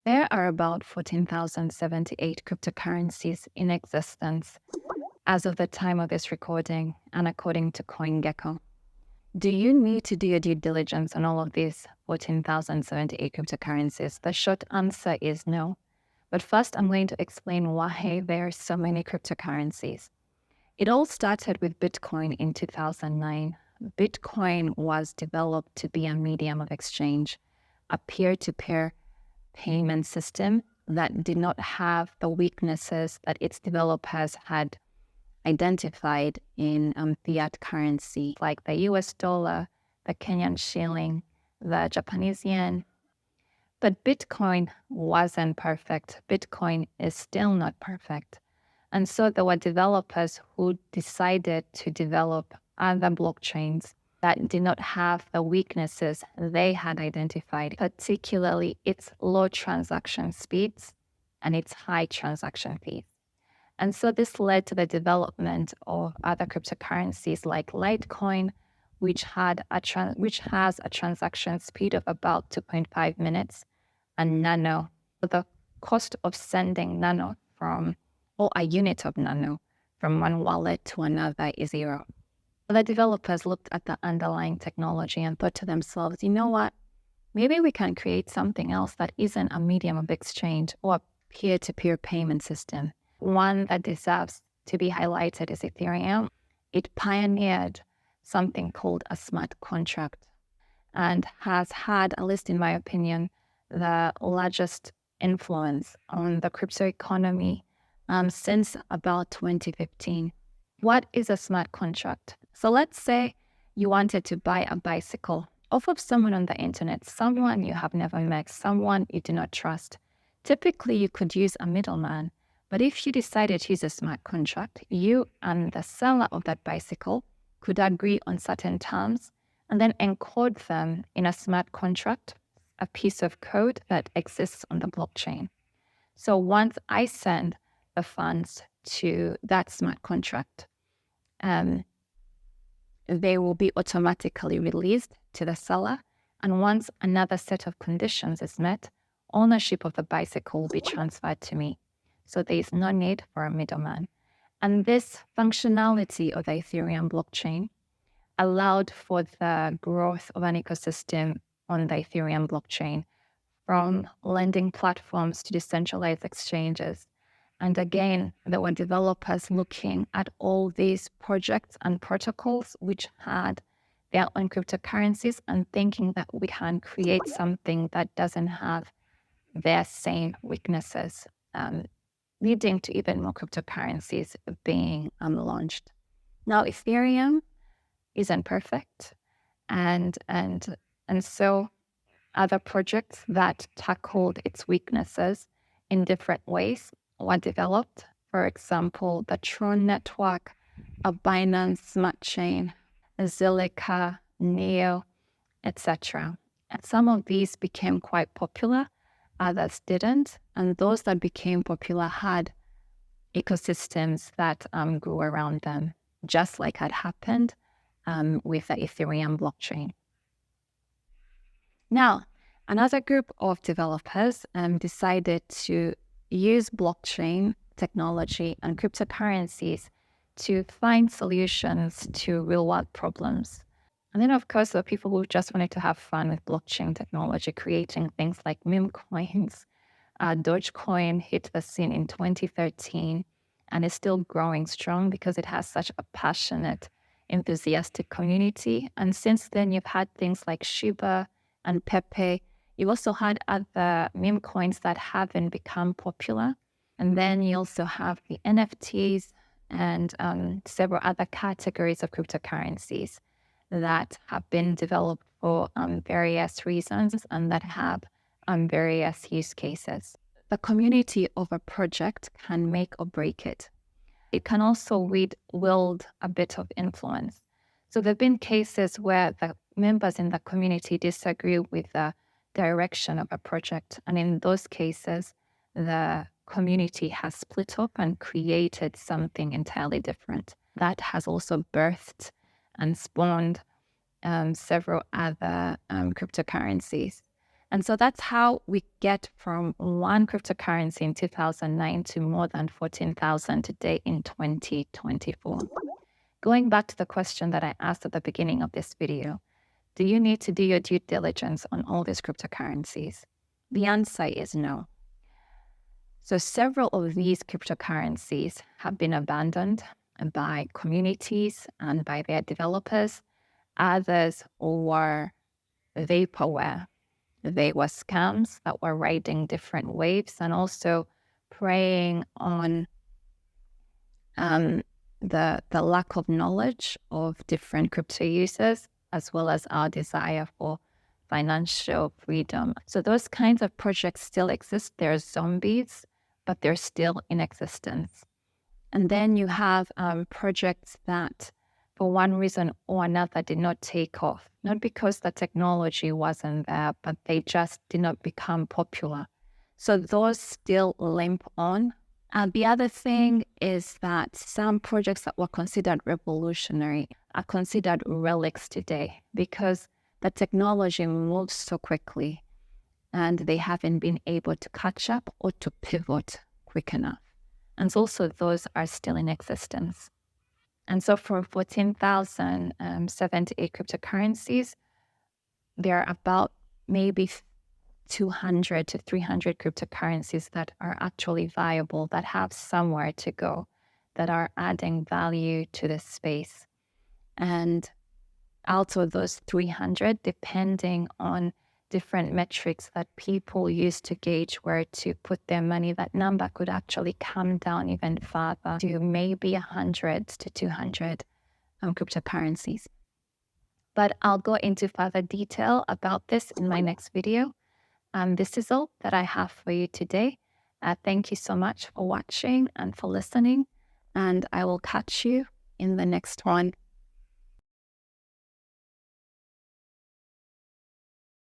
There are about 14,078 cryptocurrencies in existence as of the time of this recording and according to Coingecko. Do you need to do your due diligence on all of these 14,078 cryptocurrencies? The short answer is no. But first, I'm going to explain why there are so many cryptocurrencies. It all started with Bitcoin in 2009. Bitcoin was developed to be a medium of exchange, a peer-to-peer payment system that did not have the weaknesses that its developers had identified in fiat currency, like the US dollar, the Kenyan shilling, the Japanese yen. But Bitcoin wasn't perfect. Bitcoin is still not perfect. And so there were developers who decided to develop other blockchains that did not have the weaknesses they had identified, particularly its low transaction speeds and its high transaction fees. And so this led to the development of other cryptocurrencies like Litecoin, which has a transaction speed of about 2.5 minutes, and Nano. The cost of sending Nano or a unit of Nano from one wallet to another is zero. The developers looked at the underlying technology and thought to themselves, you know what? Maybe we can create something else that isn't a medium of exchange or a peer-to-peer payment system. One that deserves to be highlighted is Ethereum. It pioneered something called a smart contract and has had, at least in my opinion, the largest influence on the crypto economy since about 2015. What is a smart contract? So let's say you wanted to buy a bicycle off of someone on the internet, someone you have never met, someone you do not trust. Typically, you could use a middleman. But if you decided to use a smart contract, you and the seller of that bicycle could agree on certain terms and then encode them in a smart contract, a piece of code that exists on the blockchain. So once I send the funds to that smart contract, they will be automatically released to the seller. And once another set of conditions is met, ownership of the bicycle will be transferred to me. So there is no need for a middleman. And this functionality of the Ethereum blockchain allowed for the growth of an ecosystem on the Ethereum blockchain, from lending platforms to decentralized exchanges. And again, there were developers looking at all these projects and protocols which had their own cryptocurrencies and thinking that we can create something that doesn't have their same weaknesses, leading to even more cryptocurrencies being launched. Now, Ethereum isn't perfect, and so other projects that tackled its weaknesses in different ways were developed. For example, the Tron network, a Binance Smart Chain, Zilliqa, Neo, etc. And some of these became quite popular, others didn't. And those that became popular had ecosystems that grew around them, just like had happened with the Ethereum blockchain. Now, another group of developers decided to use blockchain technology and cryptocurrencies to find solutions to real-world problems. And then, of course, there are people who just wanted to have fun with blockchain technology, creating things like meme coins. Dogecoin hit the scene in 2013 and is still growing strong because it has such a passionate, enthusiastic community. And since then, you've had things like Shiba and Pepe. You've also had other meme coins that haven't become popular. And then you also have the NFTs and several other categories of cryptocurrencies that have been developed for various reasons and that have various use cases. The community of a project can make or break it. It can also wield a bit of influence. So there have been cases where the members in the community disagree with the direction of a project. And in those cases, the community has split up and created something entirely different. That has also birthed and spawned several other cryptocurrencies. And so that's how we get from one cryptocurrency in 2009 to more than 14,000 today in 2024. Going back to the question that I asked at the beginning of this video, do you need to do your due diligence on all these cryptocurrencies? The answer is no. So several of these cryptocurrencies have been abandoned by communities and by their developers. Others were vaporware. They were scams that were riding different waves and also preying on the lack of knowledge of different crypto users, as well as our desire for financial freedom. So those kinds of projects still exist. They're zombies, but they're still in existence. And then you have projects that, for one reason or another, did not take off. Not because the technology wasn't there, but they just did not become popular. So those still limp on. And the other thing is that some projects that were considered revolutionary are considered relics today because the technology moves so quickly and they haven't been able to catch up or to pivot quick enough. And also those are still in existence. And so for 14,078 cryptocurrencies, there are about maybe 200 to 300 cryptocurrencies that are actually viable, that have somewhere to go, that are adding value to the space. And out of those 300, depending on different metrics that people use to gauge where to put their money, that number could actually come down even further to maybe 100 to 200 cryptocurrencies. But I'll go into further detail about this in my next video. This is all that I have for you today. Thank you so much for watching and for listening, and I will catch you in the next one.